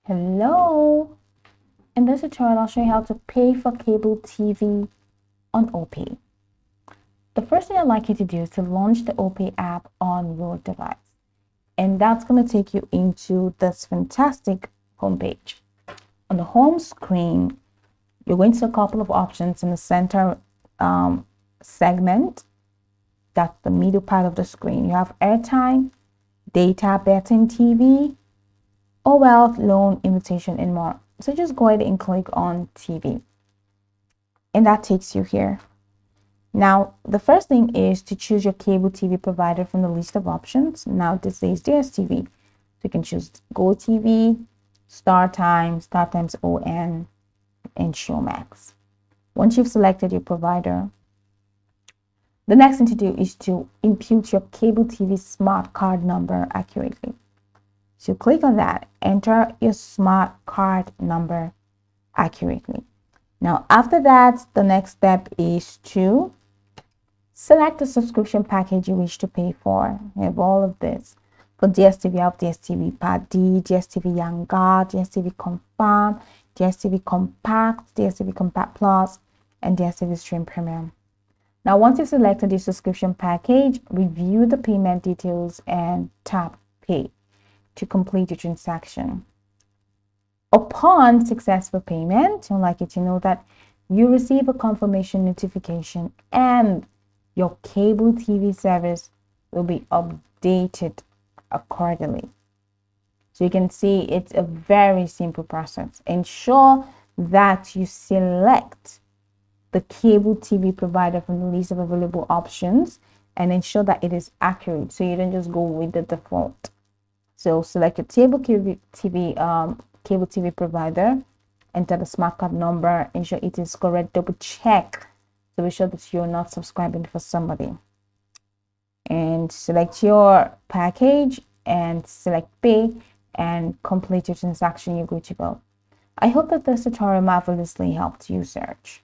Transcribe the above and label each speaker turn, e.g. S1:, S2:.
S1: Hello! In this tutorial, I'll show you how to pay for cable TV on OPay. The first thing I'd like you to do is to launch the OPay app on your device. And that's going to take you into this fantastic homepage. On the home screen, you're going to see a couple of options in the center segment. That's the middle part of the screen. You have airtime, data, betting, TV, or wealth, loan, invitation, and more. So just go ahead and click on TV. And that takes you here. Now, the first thing is to choose your cable TV provider from the list of options. Now, this says DSTV. So you can choose Go TV, StarTimes ON, and Showmax. Once you've selected your provider, the next thing to do is to input your cable TV smart card number accurately. So click on that, enter your smart card number accurately. Now, after that, the next step is to select the subscription package you wish to pay for. You have all of this. For DSTV, you have DSTV Part D, DSTV Younger, DSTV Confirm, DSTV Compact, DSTV Compact Plus, and DSTV Stream Premium. Now, once you've selected the subscription package, review the payment details and tap Pay to complete your transaction. Upon successful payment, I'd like you to know that you receive a confirmation notification and your cable TV service will be updated accordingly. So you can see it's a very simple process. Ensure that you select the cable TV provider from the list of available options and ensure that it is accurate, so you don't just go with the default. So select your cable TV provider, enter the smart card number, ensure it is correct, double check to be sure that you're not subscribing for somebody, and select your package and select Pay and complete your transaction. You're good to go. I hope that this tutorial marvelously helped you search.